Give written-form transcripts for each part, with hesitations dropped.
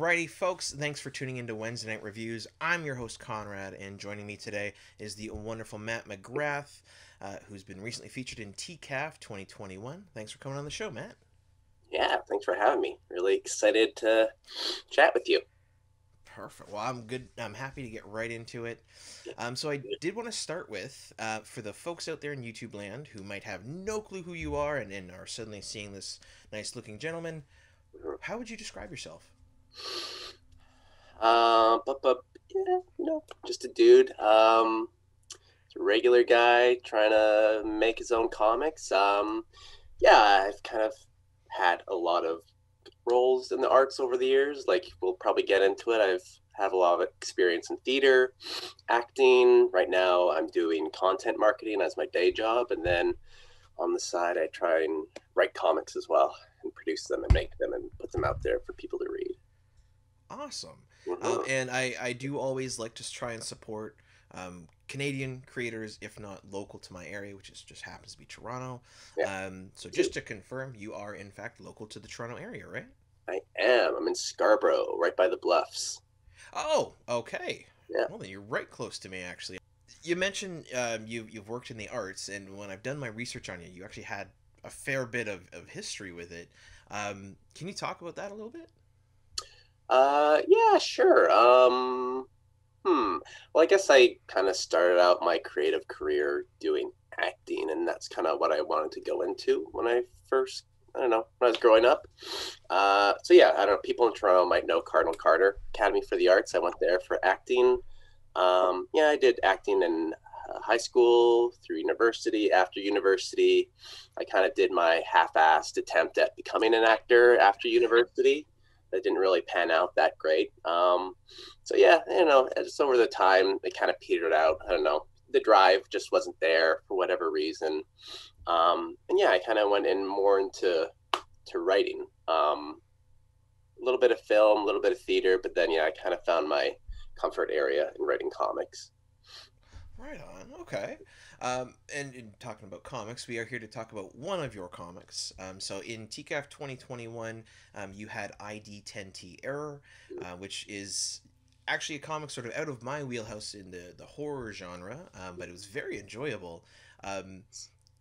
Alrighty, folks, thanks for tuning into Wednesday Night Reviews. I'm your host, Konrad, and joining me today is the wonderful Matt McGrath, who's been recently featured in TCAF 2021. Thanks for coming on the show, Matt. Yeah, thanks for having me. Really excited to chat with you. Perfect. Well, I'm good. I'm happy to get right into it. So I did want to start with, for the folks out there in YouTube land who might have no clue who you are and are suddenly seeing this nice-looking gentleman, Mhm. how would you describe yourself? But yeah, just a dude. Just a regular guy trying to make his own comics. Yeah, I've kind of had a lot of roles in the arts over the years. Like we'll probably get into it. I've had a lot of experience in theater, acting. Right now, I'm doing content marketing as my day job, and then on the side, I try and write comics as well and produce them and make them and put them out there for people to read. Awesome. Mm-hmm. And I do always like to try and support Canadian creators, if not local to my area, which just happens to be Toronto. Yeah, So too. just to confirm, you are in fact local to the Toronto area, right? I am. I'm in Scarborough, right by the Bluffs. Oh, okay. Yeah. Well, then you're right close to me, actually. You mentioned you've worked in the arts, and when I've done my research on you, you actually had a fair bit of history with it. Can you talk about that a little bit? Yeah, sure. Well, I guess I kind of started out my creative career doing acting, and that's kind of what I wanted to go into when I first, I don't know, when I was growing up. So yeah, I don't know. People in Toronto might know Cardinal Carter Academy for the Arts. I went there for acting. Yeah, I did acting in high school, through university. After university, I kind of did my half-assed attempt at becoming an actor after university. That didn't really pan out that great. So yeah, just over the time, it kind of petered out. I don't know. The drive just wasn't there for whatever reason. And yeah, I kind of went in more into writing. A little bit of film, a little bit of theater, but then yeah, I kind of found my comfort area in writing comics. Right on. Okay. And in talking about comics, we are here to talk about one of your comics. So in TCAF 2021, you had ID-10T Error, which is actually a comic sort of out of my wheelhouse in the horror genre, but it was very enjoyable. Um,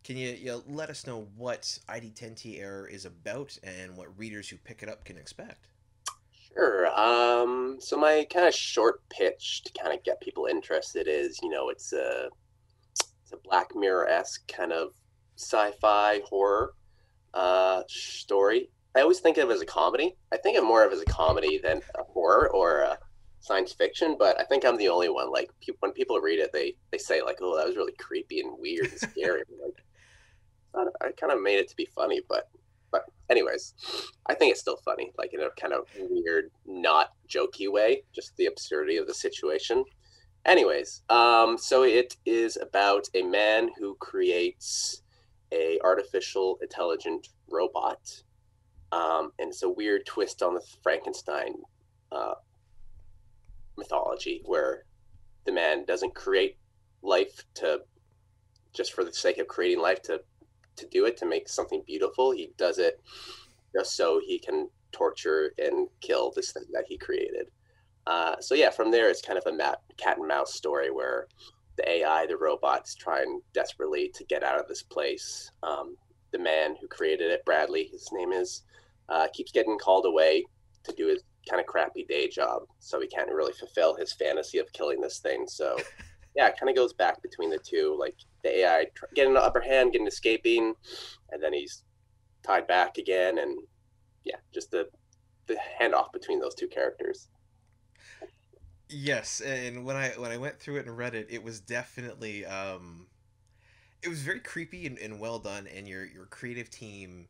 can you let us know what ID10T Error is about and what readers who pick it up can expect? Sure. So my kind of short pitch to kind of get people interested is, it's a Black Mirror esque kind of sci-fi horror story. I always think of it as a comedy. I think of more of it as a comedy than a horror or a science fiction. But I think I'm the only one. Like when people read it, they say like, "Oh, that was really creepy and weird and scary." I'm like, I kind of made it to be funny, but anyways, I think it's still funny, like in a kind of weird, not jokey way, just the absurdity of the situation. Anyways, so it is about a man who creates a artificial intelligent robot, and it's a weird twist on the Frankenstein uh, mythology, where the man doesn't create life to just for the sake of creating life to do it to make something beautiful. He does it just so he can torture and kill this thing that he created. So yeah, from there it's kind of a cat and mouse story where the AI, the robots, trying desperately to get out of this place. The man who created it, Bradley, his name is, keeps getting called away to do his kind of crappy day job, so he can't really fulfill his fantasy of killing this thing. So yeah, it kind of goes back between the two, like the AI getting the upper hand, getting escaping, and then he's tied back again, and yeah, just the handoff between those two characters. Yes, and when I went through it and read it, it was definitely it was very creepy and well done, and your creative team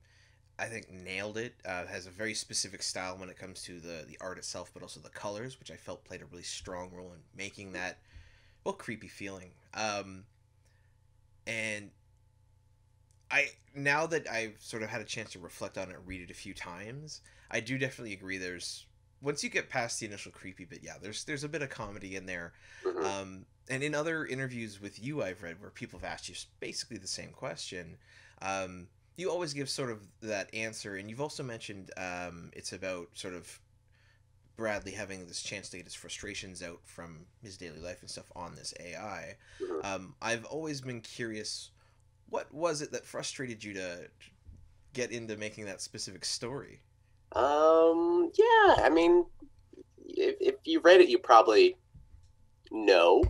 I think nailed it. Has a very specific style when it comes to the art itself, but also the colors, which I felt played a really strong role in making that well creepy feeling. And I now that I've sort of had a chance to reflect on it, and read it a few times, I do definitely agree. There's once you get past the initial creepy bit, yeah, there's a bit of comedy in there. Mm-hmm. And in other interviews with you, I've read where people have asked you basically the same question. You always give sort of that answer, and you've also mentioned it's about sort of Bradley having this chance to get his frustrations out from his daily life and stuff on this AI. Mhm. I've always been curious, what was it that frustrated you to get into making that specific story? Yeah, I mean, if you read it, you probably know.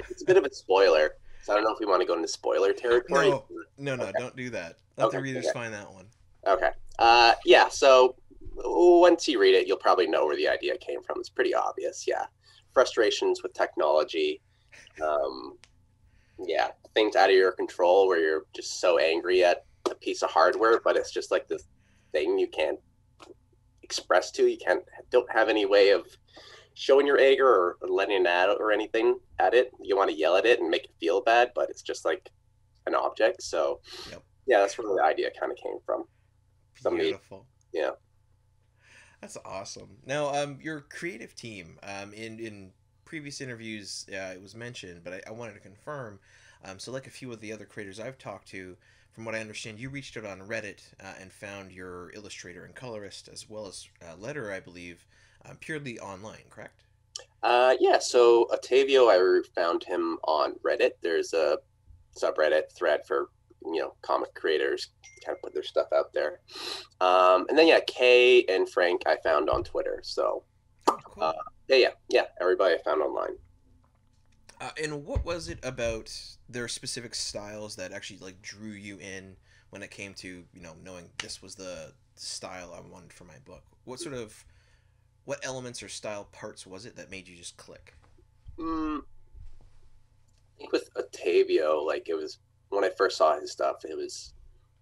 It's a bit of a spoiler, so I don't know if we want to go into spoiler territory. No, no, no, Okay, don't do that. Let the okay, readers okay, find that one. okay. Yeah. So once you read it, you'll probably know where the idea came from. It's pretty obvious. Yeah, frustrations with technology. Um, yeah, things out of your control where you're just so angry at a piece of hardware, but it's just like this thing you can't express to. You can't don't have any way of showing your anger or letting it out or anything at it. You want to yell at it and make it feel bad, but it's just like an object. So Yep. yeah, that's where the idea kind of came from. Somebody, Beautiful. yeah. That's awesome. Now, your creative team, in previous interviews, it was mentioned, but I wanted to confirm. So, like a few of the other creators I've talked to, from what I understand, you reached out on Reddit and found your illustrator and colorist, as well as letter, I believe, purely online, correct? Yeah. So Otávio, I found him on Reddit. There's a subreddit thread for comic creators kind of put their stuff out there. And then yeah, Kay and Frank I found on Twitter. So Oh, uh, cool. yeah, everybody I found online. And what was it about their specific styles that actually like drew you in when it came to knowing this was the style I wanted for my book? What elements or style parts was it that made you just click? I think with Otávio, like it was when I first saw his stuff, it was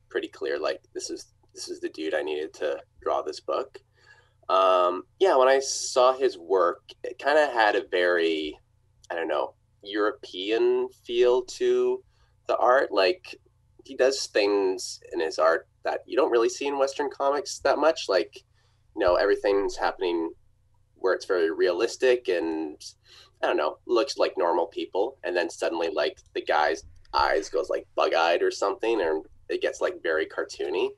pretty clear like this is the dude I needed to draw this book. Yeah, when I saw his work, it kind of had a very, I don't know, European feel to the art. Like he does things in his art that you don't really see in Western comics that much. Like, everything's happening where it's very realistic and I don't know, looks like normal people, and then suddenly like the guy's eyes goes like bug-eyed or something, or it gets like very cartoony.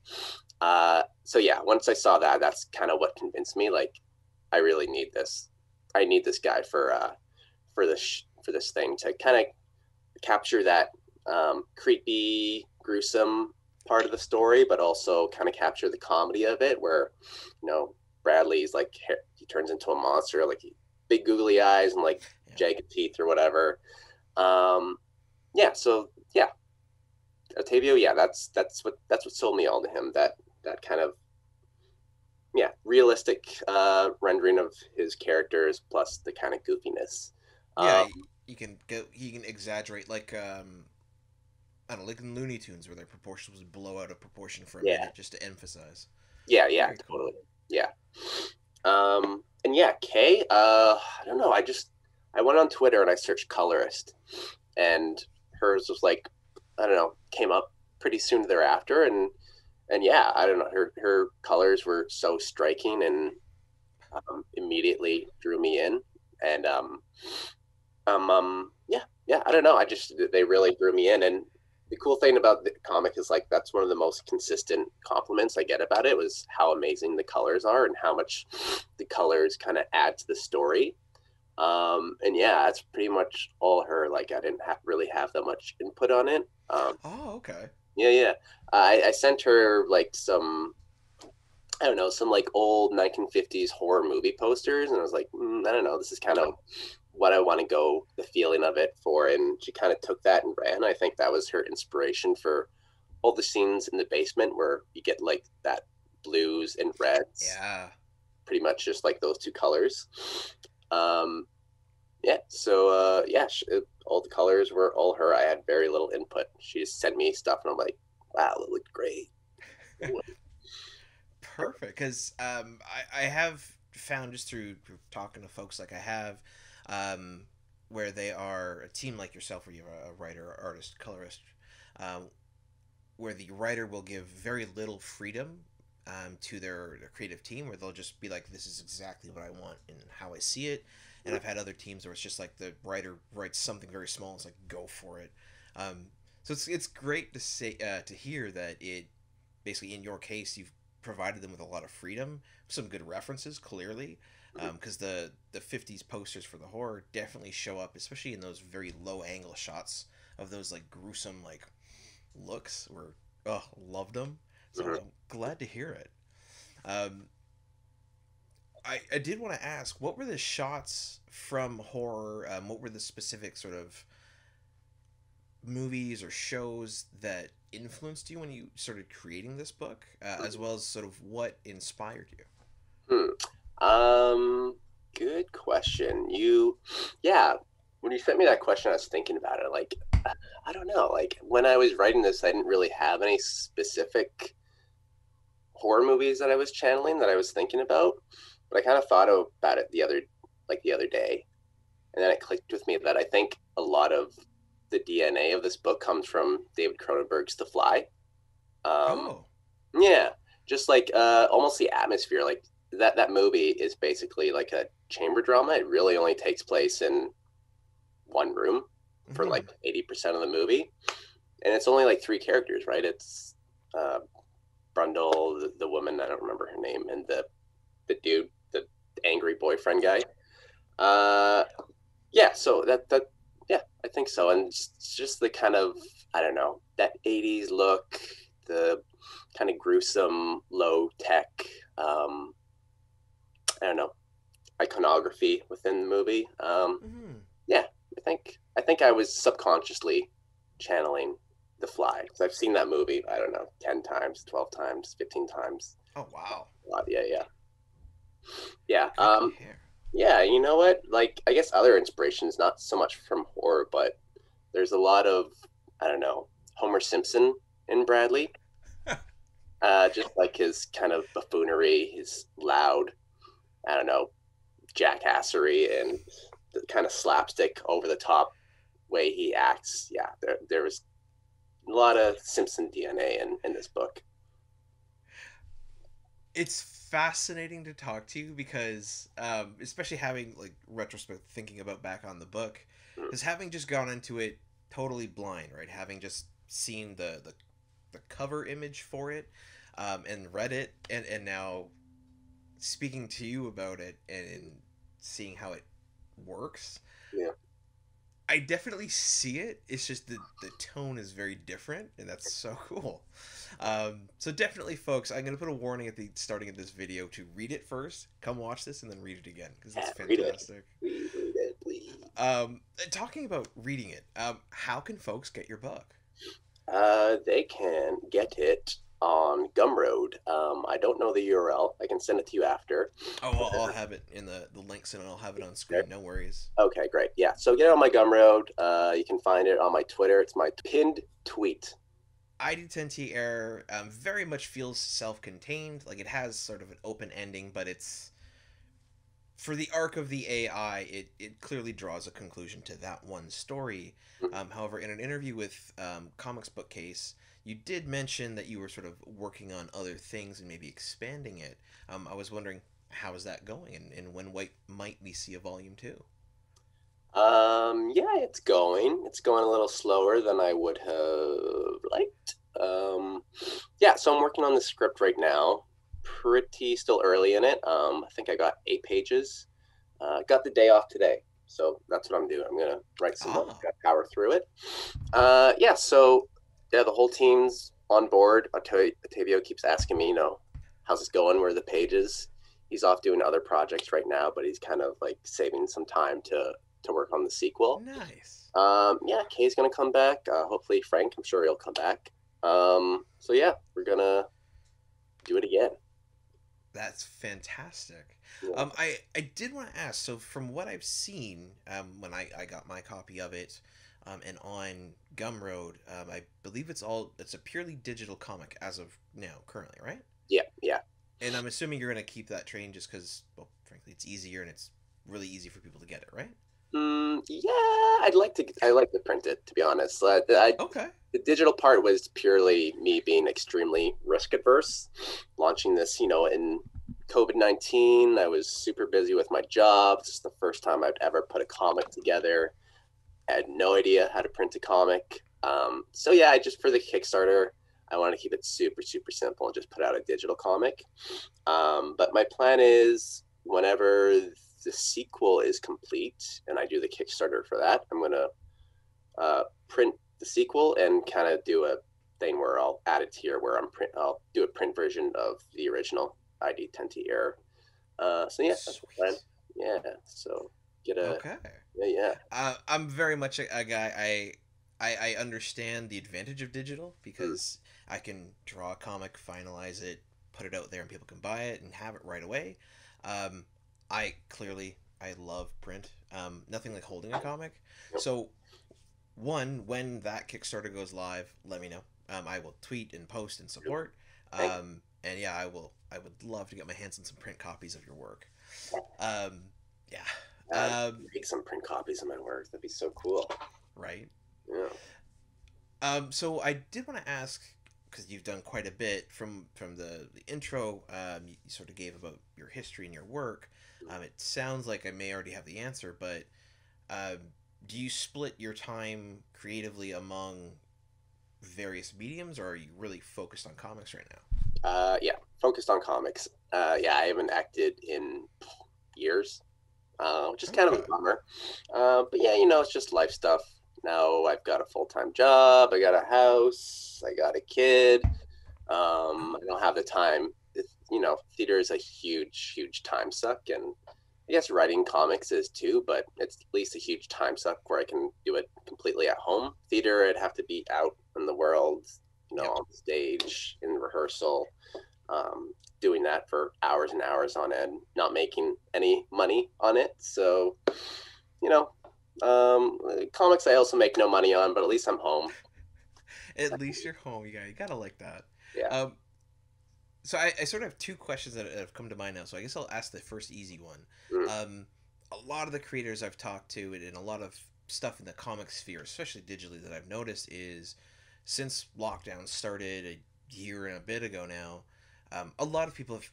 So yeah, once I saw that, that's kind of what convinced me. Like, I really need this. I need this guy for this thing to kind of capture that creepy, gruesome part of the story, but also kind of capture the comedy of it, where Bradley's like he turns into a monster, like big googly eyes and like Yeah. jagged teeth or whatever. Yeah, so yeah, Otávio, yeah, that's what sold me all to him. That kind of yeah realistic rendering of his characters plus the kind of goofiness. Yeah, Um, he can exaggerate like I don't know, like in Looney Tunes where their proportions would blow out of proportion for a yeah, minute just to emphasize. yeah, Very totally. cool. Yeah. And yeah, Kay, I don't know. I went on Twitter and I searched colorist, and hers was like, I don't know, came up pretty soon thereafter, and yeah, I don't know, her colors were so striking and immediately drew me in, and yeah, I don't know, I just they really drew me in, and the cool thing about the comic is like that's one of the most consistent compliments I get about it was how amazing the colors are and how much the colors kind of add to the story. And yeah, that's pretty much all her. Like I didn't really have that much input on it. Oh, okay. Yeah, yeah. I sent her like some, I don't know, some like old 1950s horror movie posters, and I was like, I don't know, this is kind of what I want to go the feeling of it for, and she kind of took that and ran. I think that was her inspiration for all the scenes in the basement where you get like that blues and reds, Yeah. pretty much just like those two colors. Um, Yeah. So yeah, all the colors were all her. I had very little input. She just sent me stuff, and I'm like, wow, it looked great. Perfect. Because I have found just through talking to folks like I have, um, where they are a team like yourself, where you have a writer, artist, colorist, um, where the writer will give very little freedom to their creative team, where they'll just be like, "This is exactly what I want and how I see it." And I've had other teams where it's just like the writer writes something very small. It's like go for it. Um, so it's great to say to hear that it basically in your case you've provided them with a lot of freedom, some good references clearly, because the 50s posters for the horror definitely show up, especially in those very low angle shots of those like gruesome like looks. Where oh, loved them. So Mhm. I'm glad to hear it. Um, I did want to ask, what were the shots from horror? What were the specific sort of movies or shows that influenced you when you started creating this book, as well as sort of what inspired you? Hmm. Good question. Yeah, when you sent me that question, I was thinking about it. Like, I don't know. Like when I was writing this, I didn't really have any specific horror movies that I was channeling that I was thinking about, but I kind of thought about it the other day, and then it clicked with me that I think a lot of the DNA of this book comes from David Cronenberg's The Fly. Um, Oh, yeah, just like almost the atmosphere, like that movie is basically like a chamber drama. It really only takes place in one room for hmm, like 80% of the movie, and it's only like three characters, right? It's uh, Brundle, the woman, I don't remember her name, and the dude, the angry boyfriend guy. Uh, yeah, so that yeah, I think so, and it's just the kind of, I don't know, that '80s look, the kind of gruesome, low tech, um, I don't know, iconography within the movie. hmm. Yeah, I think I was subconsciously channeling The Fly because I've seen that movie. I don't know, 10 times, 12 times, 15 times. Oh wow, Yeah, yeah, yeah. good to hear. Yeah. You know what? Like, I guess other inspirations, not so much from horror, but there's a lot of, I don't know, Homer Simpson in Bradley. Just like his kind of buffoonery, his loud, I don't know, jackassery, and the kind of slapstick, over the top way he acts. Yeah, there was a lot of Simpson DNA in this book. It's fascinating to talk to you because, especially having like retrospect thinking about back on the book, Mm. because having just gone into it totally blind, right? Having just seen the cover image for it, and read it, and now speaking to you about it and seeing how it works, Yeah. I definitely see it. It's just the tone is very different, and that's so cool. So definitely, folks, I'm gonna put a warning at the starting of this video to read it first, come watch this, and then read it again because it's Yeah, read it. fantastic. Please read it, please. Talking about reading it, how can folks get your book? They can get it on Gumroad. I don't know the URL. I can send it to you after. Oh, I'll have it in the links, and I'll have it on Okay. screen. No worries. Okay, great. Yeah, so get it on my Gumroad. You can find it on my Twitter. It's my pinned tweet. ID10T Error very much feels self-contained. Like it has sort of an open ending, but it's for the arc of the AI, it clearly draws a conclusion to that one story. However, in an interview with Comics Bookcase, you did mention that you were sort of working on other things and maybe expanding it. I was wondering how is that going, and when might we see a volume two? Yeah, it's going. It's going a little slower than I would have liked. Yeah, so I'm working on the script right now. Pretty still early in it. I think I got 8 pages. Got the day off today, so that's what I'm doing. I'm gonna write some more. Ah, Got power through it. Yeah. So yeah, the whole team's on board. Otávio keeps asking me, how's this going? Where are the pages? He's off doing other projects right now, but he's kind of like saving some time to work on the sequel. nice. Yeah, Kay's gonna come back. Hopefully Frank, I'm sure he'll come back. So yeah, we're gonna do it again. That's fantastic. Yeah. I did want to ask. So, from what I've seen, when I got my copy of it, and on Gumroad, I believe it's a purely digital comic as of now, currently, right? Yeah, yeah. And I'm assuming you're gonna keep that train just because, well, frankly, it's easier and it's really easy for people to get it, right? Yeah, I like to print it, to be honest. Okay. The digital part was purely me being extremely risk adverse. Launching this, in COVID-19, I was super busy with my job. This is the first time I'd ever put a comic together. I had no idea how to print a comic. So yeah, I just for the Kickstarter, I want to keep it super, super simple and just put out a digital comic. But my plan is whenever the sequel is complete and I do the Kickstarter for that, I'm gonna print the sequel and kind of do a thing where I'll add it here where I'll do a print version of the original ID10T Error. So yeah, that's the plan. Sweet. Yeah, so get a Okay. yeah. I'm very much a guy. I understand the advantage of digital Mm. because I can draw a comic, finalize it, put it out there, and people can buy it and have it right away. Um, I love print. Nothing like holding a comic. Yep. So when that Kickstarter goes live, let me know. I will tweet and post and support. Thank And yeah, I would love to get my hands on some print copies of your work. Um, yeah. make some print copies of my work. That'd be so cool. Right. Yeah. So I did want to ask because you've done quite a bit from the intro. You sort of gave about your history and your work. It sounds like I may already have the answer, but um, do you split your time creatively among various mediums, or are you really focused on comics right now? Yeah. Focused on comics. Yeah, I haven't acted in years, which is kind of a Okay. bummer. But yeah, it's just life stuff. Now I've got a full-time job. I got a house. I got a kid. I don't have the time. Theater is a huge, huge time suck, and I guess writing comics is too. But it's at least a huge time suck where I can do it completely at home. Theater, I'd have to be out in the world, Yep. on stage in rehearsal, doing that for hours and hours on end, not making any money on it. So, you know, comics I also make no money on, but at least I'm home. At least you're home. You gotta like that. Yeah. Um, so I sort of have two questions that have come to mind now. So I guess I'll ask the first easy one. Mm. A lot of the creators I've talked to and a lot of stuff in the comic sphere, especially digitally, that I've noticed is since lockdown started a year and a bit ago now, a lot of people have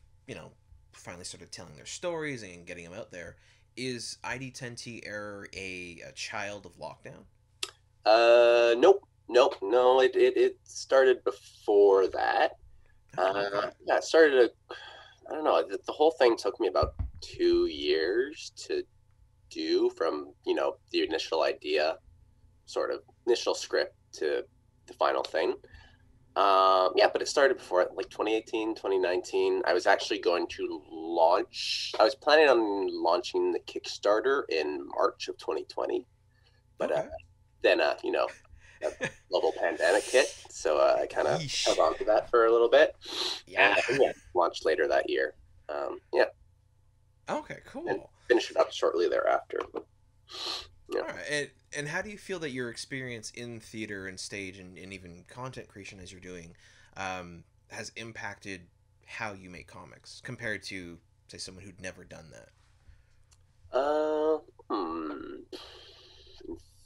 finally started telling their stories and getting them out there. Is ID10T Error a child of lockdown? Nope, nope, no. It started before that. Oh, okay. Yeah, it started. I don't know. The whole thing took me about 2 years to do from the initial idea, sort of initial script to the final thing. Yeah, but it started before it, like 2018, 2019. I was actually going to launch. I was planning on launching the Kickstarter in March of 2020, but Okay. then a global pandemic hit, so I kind of held Yeesh. on to that for a little bit, and Yeah. yeah, launched later that year. Yeah, Okay, and cool. finished it up shortly thereafter. Yeah. All right. And how do you feel that your experience in theater and stage and even content creation as you're doing has impacted how you make comics compared to, say, someone who'd never done that? Uh, hmm.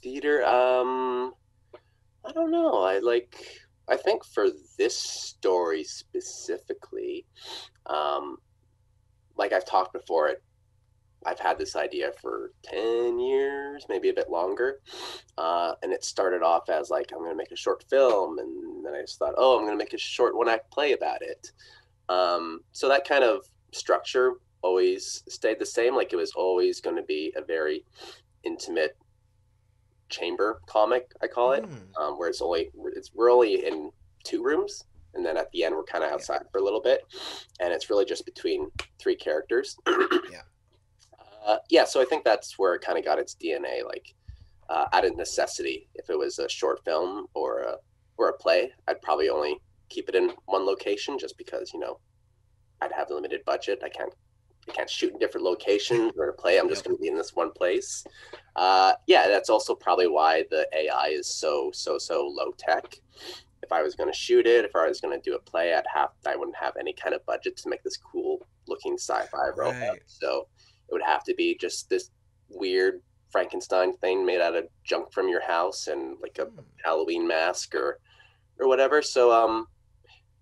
Theater. I don't know. I think for this story specifically, um, like I've talked before, I've had this idea for 10 years, maybe a bit longer. And it started off as like, I'm going to make a short film. And then I just thought, oh, I'm going to make a short one act play about it. So that kind of structure always stayed the same. Like it was always going to be a very intimate chamber comic, I call it, Mm, where we're only in two rooms, and then at the end we're kind of yeah. outside for a little bit, and it's really just between three characters. Yeah. Yeah, so I think that's where it kind of got its DNA, like out of necessity. If it was a short film or a play, I'd probably only keep it in one location, just because I'd have a limited budget. I can't shoot in different locations or play. I'm just Yep. going to be in this one place. Yeah, that's also probably why the AI is so low tech. If I was going to shoot it, if I was going to do a play, I wouldn't have any kind of budget to make this cool looking sci-fi robot. Right. So it would have to be just this weird Frankenstein thing made out of junk from your house and like a Hmm. Halloween mask or whatever. So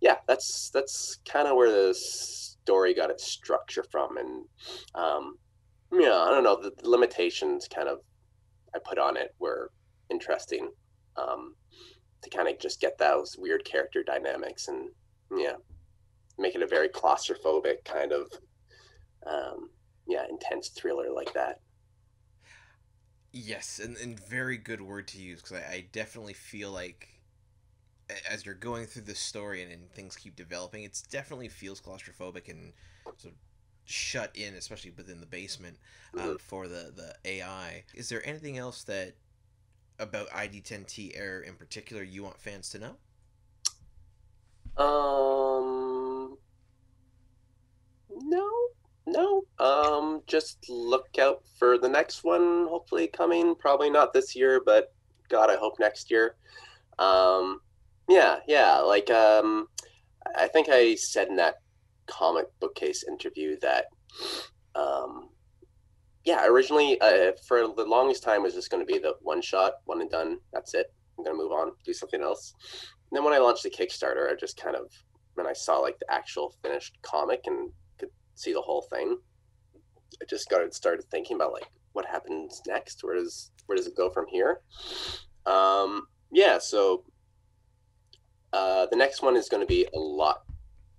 yeah, that's kind of where the story got its structure from, and yeah, I don't know, the limitations kind of I put on it were interesting, um, to kind of just get those weird character dynamics and yeah, make it a very claustrophobic kind of um, yeah, intense thriller like that. Yes, and very good word to use, because I definitely feel like as you're going through the story and things keep developing, it definitely feels claustrophobic and sort of shut in, especially within the basement, Mhm. for the AI. Is there anything else that about ID10T Error in particular you want fans to know? Um, no, no. Just look out for the next one, hopefully coming. Probably not this year, but God, I hope next year. Um, yeah, yeah. Like, I think I said in that comic bookcase interview that, um, yeah, originally, for the longest time, it was just going to be the one shot, one and done. That's it. I'm going to move on, do something else. And then when I launched the Kickstarter, I just kind of, when I saw like the actual finished comic and could see the whole thing, I just started thinking about like what happens next. Where does it go from here? Yeah, so the next one is going to be a lot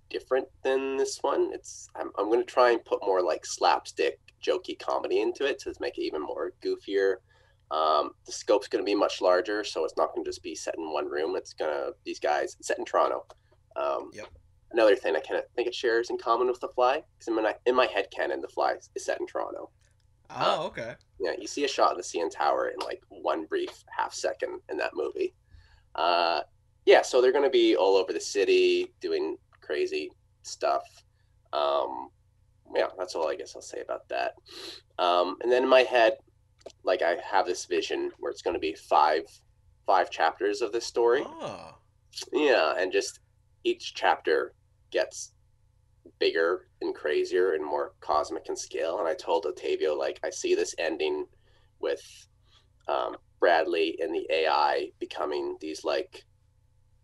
different than this one. I'm going to try and put more like slapstick, jokey comedy into it to make it even more goofier. The scope's going to be much larger, so it's not going to just be set in one room. These guys it's set in Toronto. Um, Yep. Another thing I kind of think it shares in common with The Fly, because in my head canon, The Fly is set in Toronto. Uh, Oh, okay. yeah, you see a shot of the CN Tower in like one brief half second in that movie. Uh, yeah, so they're going to be all over the city doing crazy stuff. Um, yeah, that's all I guess I'll say about that. And then in my head, like I have this vision where it's going to be five chapters of this story. Oh, Yeah, and just each chapter gets bigger and crazier and more cosmic in scale. And I told Otávio like I see this ending with Bradley and the AI becoming these like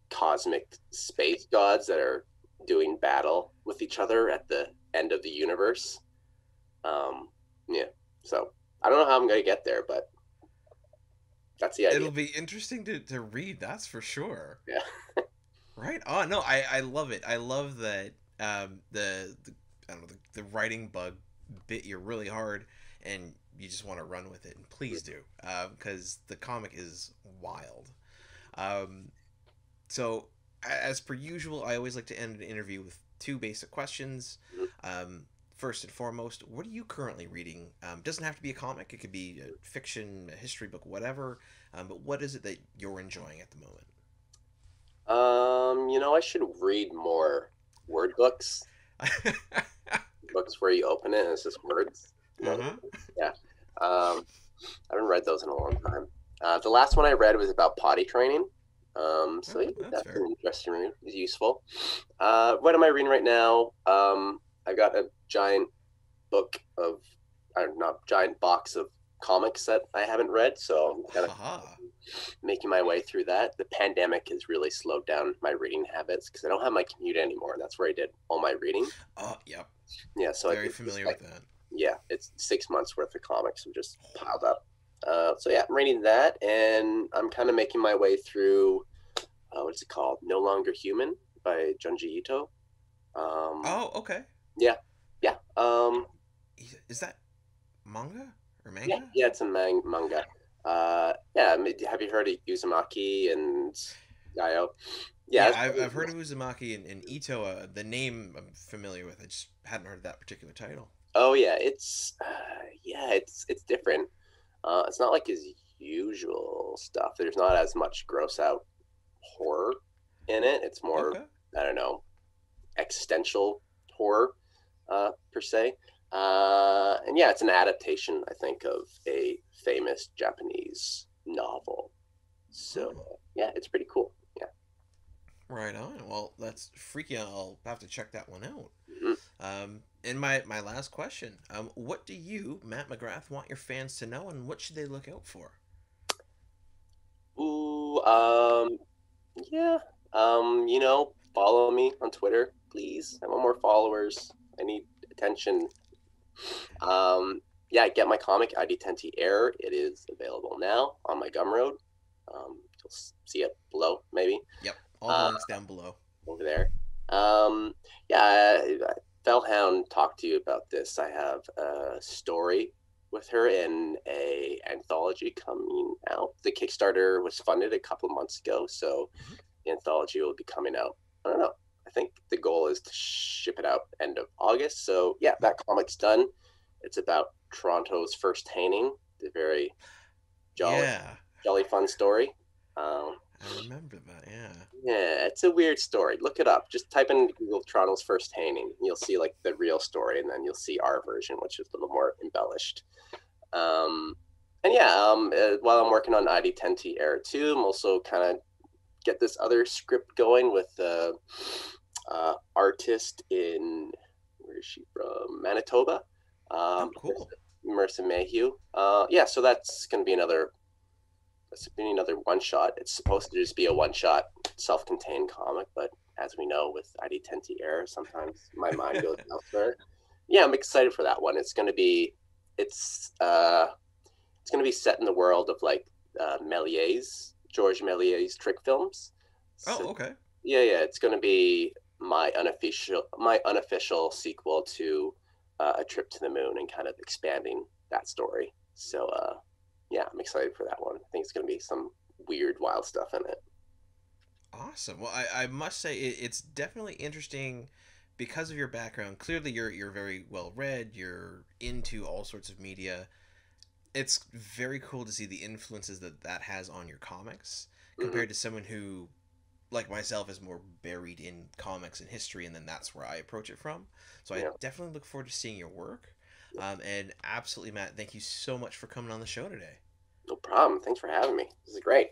cosmic space gods that are doing battle with each other at the end of the universe. Yeah, so I don't know how I'm going to get there, but that's the idea. it'll be interesting to read. That's for sure. Yeah. Right. Oh no, I love it. I love that the I don't know the writing bug bit you really hard, and you just want to run with it. And please do, because the comic is wild. Um, so as per usual, I always like to end an interview with two basic questions. First and foremost, what are you currently reading? Doesn't have to be a comic. It could be a fiction, a history book, whatever. But what is it that you're enjoying at the moment? I should read more word books, books where you open it and it's just words. Uh-huh. Yeah. I haven't read those in a long time. The last one I read was about potty training. So Oh, yeah, that's that's fair. an interesting read. It's useful. What am I reading right now? I got a giant book of, I don't know, giant box of comics that I haven't read, so I'm kind of Haha. making my way through that. The pandemic has really slowed down my reading habits because I don't have my commute anymore, and that's where I did all my reading. Oh, yep. Yeah, so Very it's just familiar with like, that. yeah, it's 6 months worth of comics have just piled up. So yeah, I'm reading that, and I'm kind of making my way through. What is it called? No Longer Human by Junji Ito. Um, Oh, okay. yeah, yeah, Is that manga or yeah, manga? yeah. It's a manga. Yeah. Have you heard of Uzumaki and Yayo? Yeah, Yeah, it's I've pretty, heard of Uzumaki and Ito. The name I'm familiar with. I just hadn't heard of that particular title. oh yeah, it's different. It's not like his usual stuff. There's not as much gross out horror in it. It's more, Okay. I don't know, existential horror, per se. And yeah, it's an adaptation, I think, of a famous Japanese novel. So Oh, yeah, it's pretty cool. Yeah. right on. Well, that's freaky. I'll have to check that one out. Mhm. And my last question. What do you, Matt McGrath, want your fans to know, and what should they look out for? Ooh, yeah. Follow me on Twitter, please. I want more followers. I need attention. Yeah, get my comic ID10T Error. It is available now on my Gumroad. You'll see it below, maybe Yep. All the uh, links down below. over there. Yeah, I fell Hellhound talked to you about this. I have a story with her in a anthology coming out. The Kickstarter was funded a couple of months ago, so Mhm. the anthology will be coming out. I don't know. I think the goal is to ship it out end of August. So yeah, that comic's done. It's about Toronto's first hanging. The very jolly, Yeah, jolly fun story. Um, I remember that. Yeah. yeah, it's a weird story. Look it up. Just type in Google Toronto's first hanging. You'll see like the real story, and then you'll see our version, which is a little more embellished. Um, and yeah, while I'm working on ID10T Error 2, I'm also kind of get this other script going with the artist in, where is she from? Manitoba, Oh, cool. Marissa Mayhew. Yeah, so that's going to be another one shot. It's supposed to just be a one shot, self contained comic, but as we know, with ID10T Error, sometimes my mind goes elsewhere. Yeah, I'm excited for that one. It's it's going to be set in the world of like George Méliès's trick films. So Oh, okay. yeah, it's going to be my unofficial sequel to A Trip to the Moon, and kind of expanding that story. So yeah, I'm excited for that one. I think it's going to be some weird, wild stuff in it. Awesome. Well, I must say it's definitely interesting because of your background. Clearly, you're very well read. You're into all sorts of media. It's very cool to see the influences that that has on your comics Mm-hmm. compared to someone who, like myself, is more buried in comics and history, and then that's where I approach it from. So I Yeah, definitely look forward to seeing your work. And absolutely, Matt, thank you so much for coming on the show today. no problem. Thanks for having me. This is great.